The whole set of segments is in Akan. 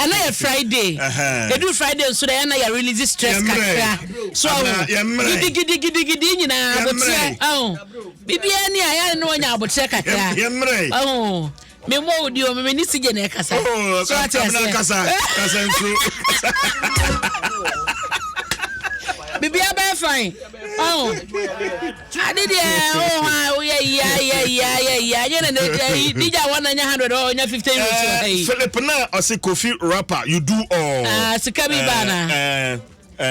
And I Friday. They do Friday so they na release stress kakra. So gidi na abotia. Oh. Bibia ni aya no nya abotia kakra. Oh. Me mo odi o me ni sije na kasa. So atina kasa nfru. Bibia be fine. Oh. Adi dia oh yeah. You know DJ 100 or 50 euros. Philip na o say Kofi rapper you do all. Sikabi bana. I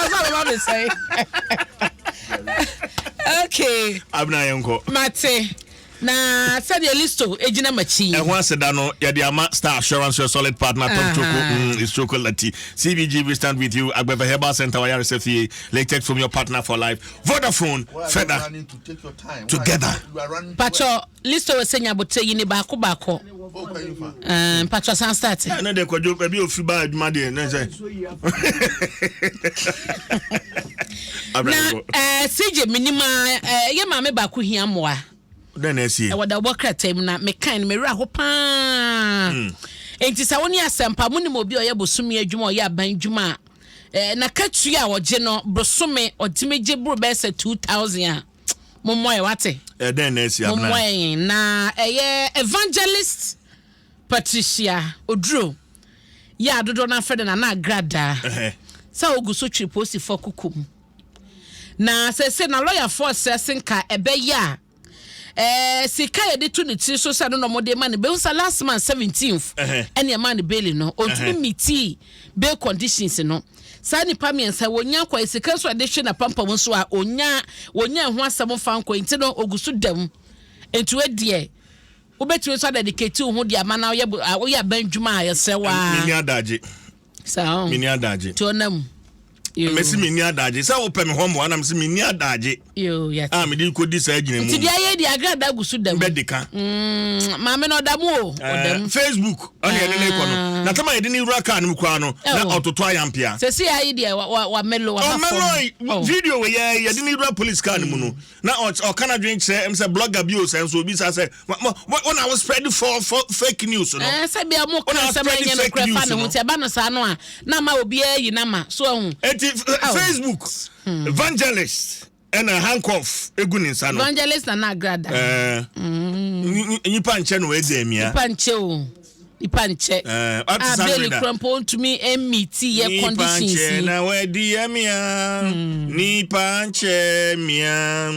was about to say. Okay. Abna yonko. Mate. Na said your listo ejina machi. And once that no ya the ama Star Assurance your solid partner Tom Choko is chocolate. CBG we stand with you. Agbeva Herbal Center where RSFA latex from your partner for life. Vodafone feather to take your time. Together. Pacho listo we senya bote yini baako. Pacho san start. Na de kwajo be ofi ba aduma de na say. Na CJ minima ye ma me baako hia moa. Then I see. I would have worked at him na me kind me rahopa. Enti sa woni asempa muni mo bi oye bosumi adwuma oye aban dwuma. Na katu a oje no bosome otimeje bro be se 2000 mo moye wate. Then I see. Mo moye na evangelist Patricia Odro. Ya dodo na Fred na Agradaa. Sa oguso twi post for kukum. Na se na lawyer for senka ebe ya sika yede to ne ti so sa no mo de man be unsa last month 17th ene man bail no ontumi miti bail conditions no sa ni pamien sa wonya kwa sika so de hwe na pampa mu so a wonya ho asem fa nko nti no ogusu dam entu edie obetwe so dedicate ho de ama na wo ya bandwuma ayese wa mini adaje sa mini adaje to nam Messi mini adaje sa open home wana mesi mini adaje yo yes me di ko di sa agine mu ti dia ye di Agradaa gusu dam bedika ma me no damu o dam Facebook on ye ne ko no na tama ye di ni wura ka no kwa no na ototo ayampia se si ayi dia wa melo wa melo video we ye di ni wura police car mu no na o kana drink say em say blogger bi o say so bi say when I was spread for fake news no say bia mo kan say ma nye no kra fa no ho te ba no sa no a na ma obi ayi na ma so hu Facebook evangelist and a handcuff egunin sano evangelist na Agradaa nipa nche no edemia nipa nche o nipa nche abeli crampo to me MET ye conditions nipa nche na wedemia nipa nche mia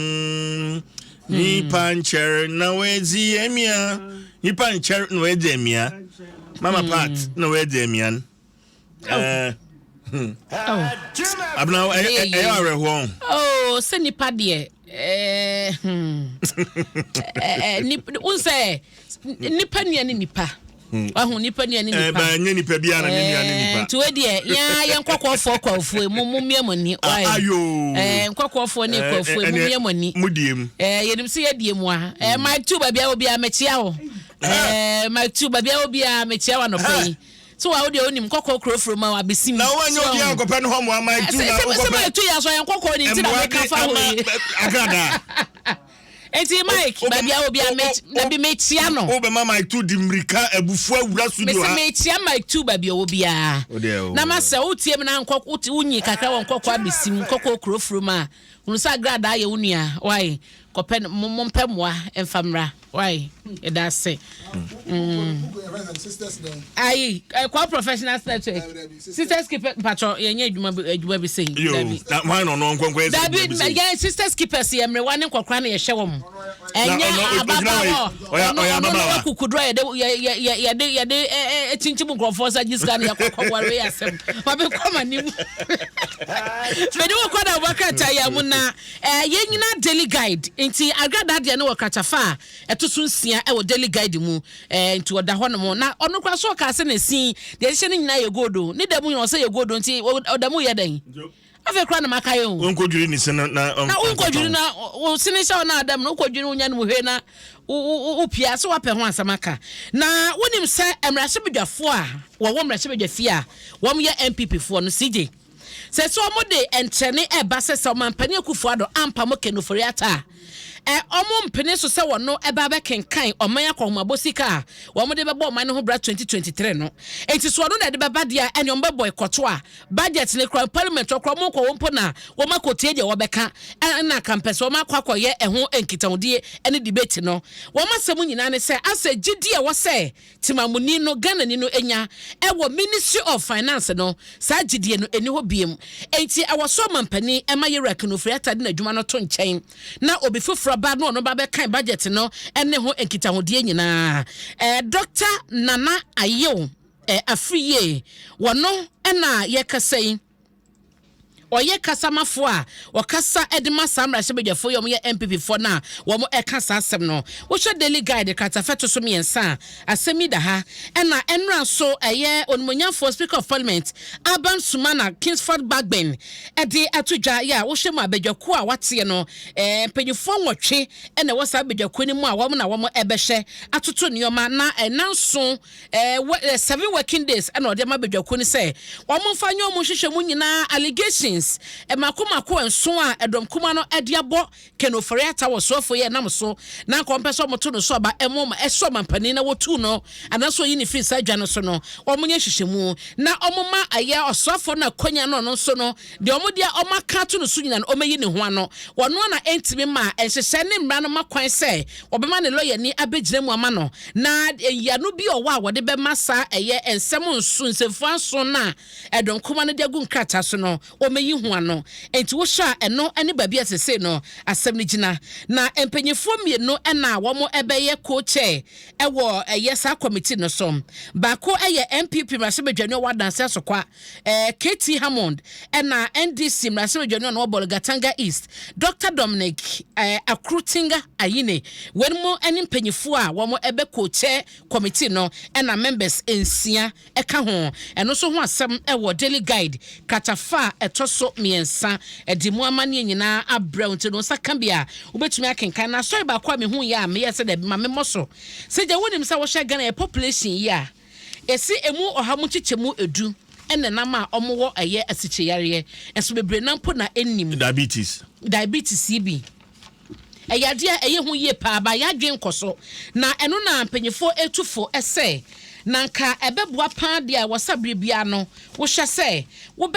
nipa nche na wedemia nipa nche no wedemia mama pat no wedemia Abna won. Oh, se nipa de unse nipa ni nipa. Wahu nipa ni nipa. Ba nye nipa bia na ni nipa. To we de ya nkokofo kwafo mu miamani. Ayo. Nkokofo ni kwafo mu miamani. Mudiem. Yenim se yediem a. My two babia obi a mechia wo. My two babia obi a mechia wa no pai. So I would only cocoa crow from our besim. Now, when you're young, open home, I might do 2 years. I am cocoa in Agradaa. And see, Mike, baby, I will be a mate, maybe Matiano. Over my 2 dimrika, a buffer, Matian, my 2 baby, will be a Namasa, Otiam and Cock Uni, Cacao, and Cocoa besim, cocoa crow from a Agradaa Unia. Why? Copen Mompemwa and Famra. Why? It does say. I quite professional sisters keep patrol. You be saying that one on one conquest. That sisters keep us here. One and Cochrane a show. And could dry a chinchim for just got a warrior. But become a new. But you quite a worker. Tayamuna, a not daily guide. Into Agradaa, no catch a far. To soon see our daily guide mu into a dahono na ono kwa so ka se na sin de hye na ye godo ni da mu yo say ye godo nti o da mu ye dan afa kra na makayo onko dwiri ni se na onko dwiri na o sini sha na adam na onko dwiri unya no hwe na o pia so wape ho asamaka na wonim se emrahye bedwafo a wo mrahye bedwafi a wo ye MPP fo no CJ se so mo de entrene e ba se so mampani akufo ado ampa mo kenofori ata omo mpene so se wono eba be kenkan oman akomabo sika wo mo de bebo oman ho bra 2023 no enti so no na de beba dia ene ombe boycott a budget ne kra parliament okra mo ko wompo na wo makotie je wo beka na campus wo makwakoye eho enkitawdie ene debate no wo masem nyina ne se ase gidi e wo se timamuni no Ghana ni no enya ewo Ministry of Finance no sa gidi no eni ho biem enti ewo so mampani ema yerek no free atade na adwuma no to nchen na obi foforo ba no ba be kan budget no ene ho enkitawdie nyina Dr. Nana Ayew afriye wono ena yekasai oye kasamafo a wakasa edema samra sebedefo yom ye MPP fo na wo mo ekasa asem no wo hwe daily guide katafeto so miensa asemi da ha ena enra so eye onmonyamfo speaker of parliament Aban Sumana Kingsford Bagben ede atudwa ya wo hwe mu abedwako a wate no penyifo nwotwe ena wo sa abedwako ni mu a wo na wo ebehye atoto nioma na enanso 7 working days ena ode ma bedwako ni se wo mo fa nyo mo hwehwe mu nyina allegations emakoma enso a edom kuma no ediabo kenofore ata wo sofo ye nam so na kompeso moto no so ba emom eso mampani na wotu no anaso yi ni free sadwa no so no omunye hyehyemu na omoma aye osofo na konya no no so no de omodia omaka to no so nyina no omeyi ne ho ano wono na entimi ma enhyehye ne mmra no makwan se obema ne lawyer ni abegyina mu ama no na ya no bi owa a wode be masa eye ensem nsu nsemfu anso na edom kuma no de agu nkrata so no omeyi ho ano enti wo hwa eno ene babia sese no asem ni gina na empenyefo mienu ena wo mo ebeye coache ewo yesa committee no so baako eye MPP Mrasebedwani wadanse asokwa KT Hammond ena NDC Mrasebedwani no Bolgatanga East Dr. Dominic Akrutinga Ayine wenmo ene empenyefo a wo mo ebe coache committee no ena members ensia eka ho eno so ho asem ewo daily guide katafa etoso miensa edimu amane nyina abra unti no saka bia ubetumi akenkan na sorry ba kwa me hu ya me yese de ma me moso se je wonim sa wo hye Ghana population ya esi emu ohamu chichemu edu ene na ma omowo eye asiche yare enso bebre na mpo na enim diabetes ibi eyade eye hu ye pa ba ya dwen koso na eno na mpanyefo etufo ese nanka ebeboa pan dia wasabre bia no wo hye se wo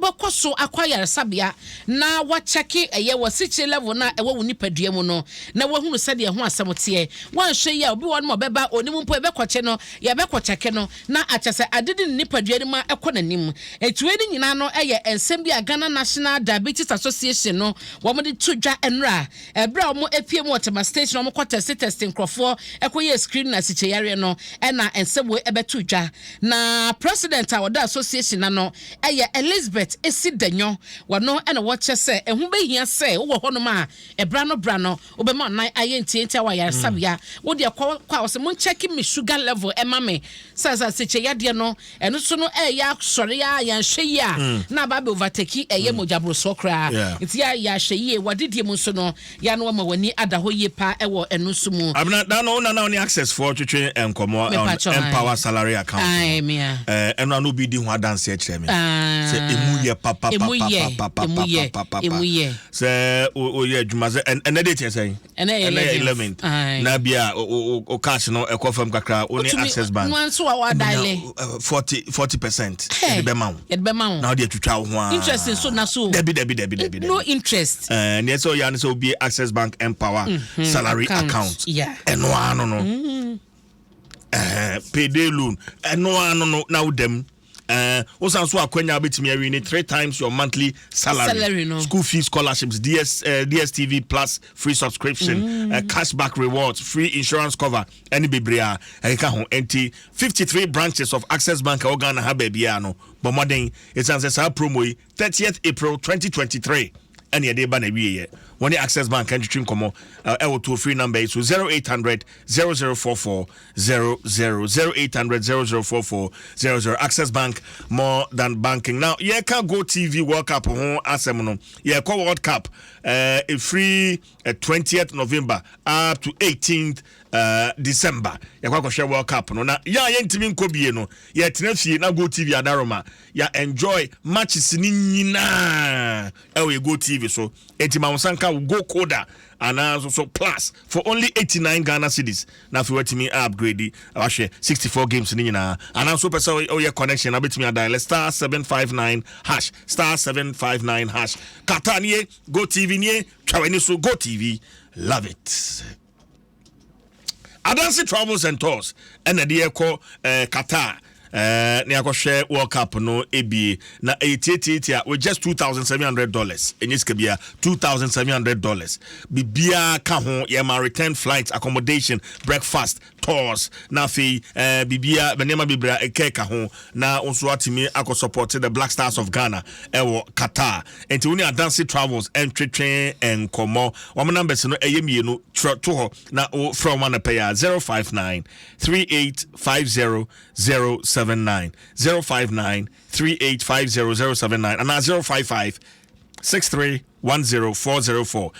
bekoso akwayare sabia na wa checki eye wasichi level na ewo nipadua mu no na wo hunu se de ho asemote wan hye ya obi won mo beba onimu mpo ebekoche no ya bekocheke no na achese adedi nipadua ni ma ekonanim etueni nyina no eye ensem bia Ghana National Diabetes Association no wo mo de tudwa enra ebra wo mo epie mu otema station wo mo testing crofo ekoye screen na siche yare no na ensem we ebetudwa na president awada association na no eye Elizabeth Esidanyo wano ena watche se ehu behia se wo hono ma ebra no obema nan aye ntienti awa ya sabia wo de kwa wo se mon check me sugar level ema me sa seche yade no eno so no ya sore ya hye ya na ba be overtake eye mojabro so kra nti ya hye ye wadedie mu so no ya no ma wani ada ho ye pa ewo eno so mu abna da no na only access for twetwe enkomo Empower salary account eno no bi di ho adanse a kire me se emuye papa se o ye adwuma se en date say en 11 na bia o cash no ekofam kakra o ni access bank no so wa dial 40% be ma na o de twitwa ho a interest so na so debi no interest ne so ya ne so be access bank Empower salary account eno ano no payday loan no now them also so akwanya betimi awi 3 times your monthly salary no. School fees, scholarships, DSTV plus free subscription, cashback rewards, free insurance cover, any bibria eka ho enti 53 branches of Access Bank Ghana ha bia no but modern it's answer promo 30th April 2023 any day ba na wiye when the Access Bank can dream come our toll free number is 0800 0044 00 0800 0044 00 Access Bank, more than banking. Now yeah, can go TV World Cup ho asem no yeah, call World Cup a free 20th November up to 18th December yakwa share World Cup no na ya yentimi nkobie no ya tenafie na Go TV adaroma ya enjoy matches ni nyina ewe Go TV so entima wonsanka go coda and so plus for only 89 Ghana cedis na fi wetimi upgrade awahwe 64 games ni nyina and also pesa o ye connection na betimi dial star 759 hash star 759 hash katanie Go TV nie twaweni so Go TV love it. Adansi Travels and Tours and the eco Qatar ne akɔhwɛ World Cup no ebi na 88 with just $2,700 enyeskabia $2,700 bibia ka ho ye ma return flights accommodation breakfast tours na fi bibia benema bibra ekeka ho na onso atimi akɔ support the Black Stars of Ghana ewo Qatar enti woni Adansi Travels and twetwe enkomo wo numbers no eyemienu to ho na from one pay 059 3850 079 059 3850 079 and 055 6310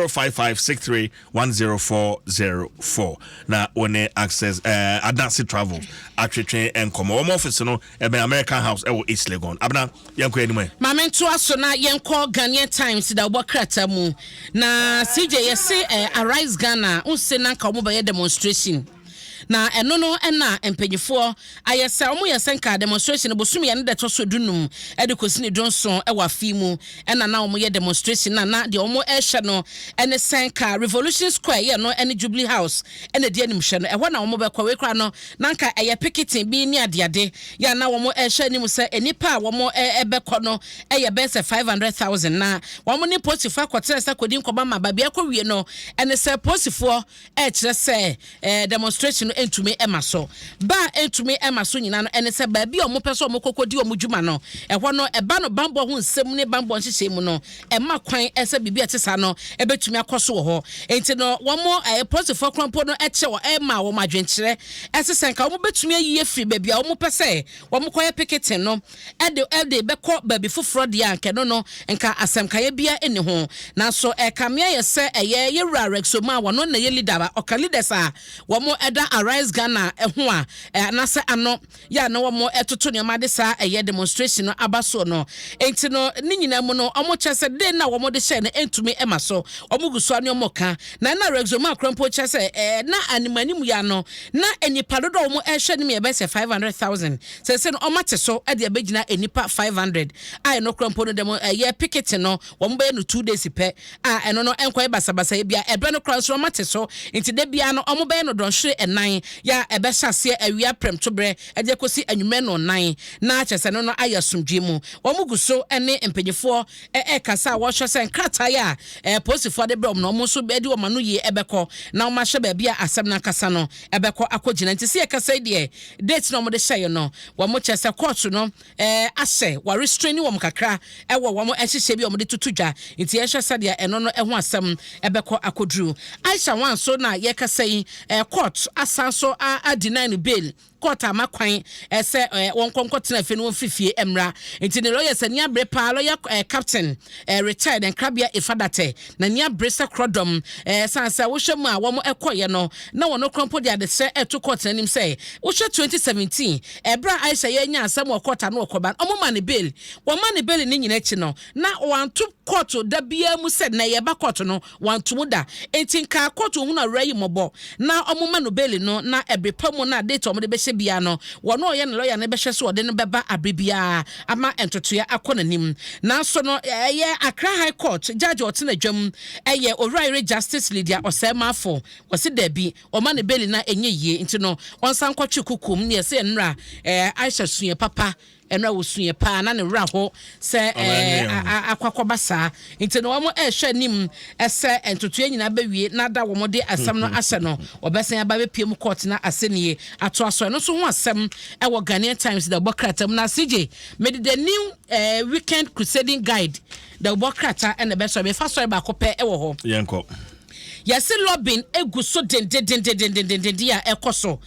055 6310 na one access Adansi Travel atwetwe enkomo wo office no American House East Legon abna yanko anyway mama nto aso na yenko Ghanaian Times da obokrata mu na CJ yesi Arise Ghana unse na nka omo be demonstration na eno no na empanyifo ayese omo yesenka demonstration bosumi ye ne de toso dunum de kosini donson wa fimu na omo ye demonstration na de omo ehwe no ene senka Revolution Square ye no ene Jubilee House ene de anim hwe no ehwo na omo be kwa we kra no nanka eye picketing bi ni adeade ya na omo ehwe anim se enipa omo ebekọ no eye be se 500,000 na omo ni posifo akotere se kodi nkoba ma ba bia kọ wie no ene se posifo kire se demonstration entumi emaso ba entumi emaso nyina no ene se ba bi omo pese omo kokodi omo dwuma no ehwo no eba no bambo ho nsem ne bambo nhyehyɛ mu no ema kwan ese bibi atesa no ebetumi akoso ho enti no womo posifo krampo no eche wo ema wo madwenkyere ese senka omo betumi ayiye free ba bia omo pese womo koye picketing no ede bekọ ba bi foforo de anke no enka asemkaye bia ene ho na so kamia yese eye yewura rexoma wono na ye leader ba oka leaders a womo eda Arise Ghana ho a anase ano ya na womo etoto ne ma de sa eye demonstration no abaso no enti no ni nyina mu no omo chese de na womo de hye na entumi emaso omo guso ane omo ka na rexoma krampo chese na animani mu ya no na enipa dodo omo ehwe ne me be se 500,000 se no omo teso e de abegina enipa 500 ai no krampo no demo ye picket no womo be no 2 days pe eno no enko e basabasa e bia ebe no cross omo teso enti de bia no omo be no donhwe enan ya ebe hyase awia prem tobre e de kosi anwume no nan na chese no no ayasumdwe mu womo guso ene empanyefo kasa wo hwe sen krata ya posifo de brom no omo so be de wo manu ye ebekọ na omo hye ba bia asem na kasa no ebekọ akogina nti se kasa de date no omo de hye no womo chese court no ase wa restrain wo kakra ewo womo ehye bi omo de tutudwa nti ye hye sadia eno no eho asem ebekọ akodru Aisha wan so na ye kasa yi court asanso a deny bail court amakwan ese won konkotena fe no fifie emra nti ne lawyers ania bre pa lawyer captain retired and krabia ifadate na nia bresa krodom sansa wo hwemu a wo ekoye no na wono krompo de adese eto court anim say wo hwe 2017 ebra Aisha ye nya asam wo court na okoba omo ma ne bail wo ma ne bail ni nyina chi no na wantu court da bia mu said na ye ba court no wantu mu da enti nka court hu na rayi mobo na omo ma no bail no na ebrepa mu na date omo de be hye bia no wono ye ne lawyer ne be hye so de no beba abrebia ama entotoya akonanim na so no ye Accra High Court judge otena dwam ye Oriire Justice Lydia Osemafo wose da bi o ma ne bail na enye yie enti no onsan kwatwe kukum ne ye se nra Aisha sue papa enra wosuye pa na ne wra ho se akwakobasa nti no wo ehwe nim ese entoto nyina bawie na da wo de asem no ase no obesen aba be piem court na asenie ato aso no so ho asem e wo Ghanaian Times da bokratam na CJ made the new weekend crusading guide da bokrata and the best of me fa so ba ko pe e wo ho yenko yesi lobbying egu so den dia ekoso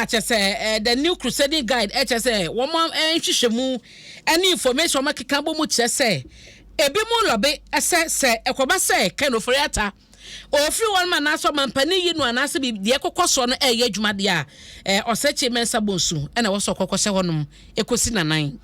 chese the new crusading guide chese woman nhwehwemu any information makeka bo mu chese ebi mu lobe ese se ekoba se kanoforiata o free one man aso man pani yi no anase bi de kokoso no eye adwuma de a oseche mensa bonsu na wo so kokose honom ekosi nanan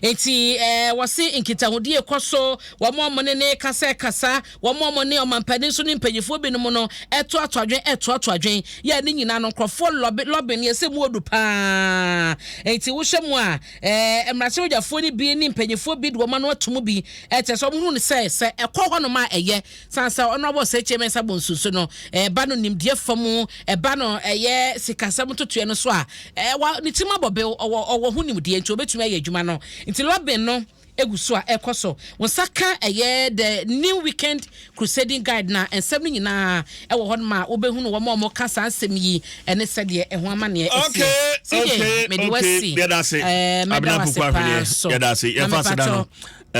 enti wose inkitahudi ekoso wo mo ne kasa wo mo ne omampani so ne mpanyifo bi no no eto atwadwen ya ne nyina no nkrofo lobby ne ese mu odu pa enti wo hwemu a emrase ojafo ni bi ne mpanyifo bi do no atomu bi so mo hu ne se ekọ hono ma eye sansa ono bo se chemensa bonsu so no ba no nimdie famu ba no sikasam totoe no so a ni tima bobe owo hu nimdie nti obetumi aye adwuma no nti lobby no eguso a ekoso wonsaka the new weekend crusading guide na ensem nyina ewo hon ma obehu no wo mo kasa asem yi ene sede eho amane okay bedase abna pukwa bedase yefasada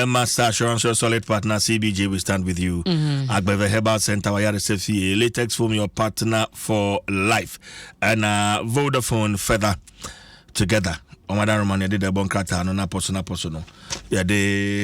Master Assurance, your solid partner, CBJ, will stand with you. Agbeve Herbal Center, Wayare Sefi, Latex Foam, your partner for life. And Vodafone Feather together. Omadan Romania did a bon krata, no na poso. Yeah, they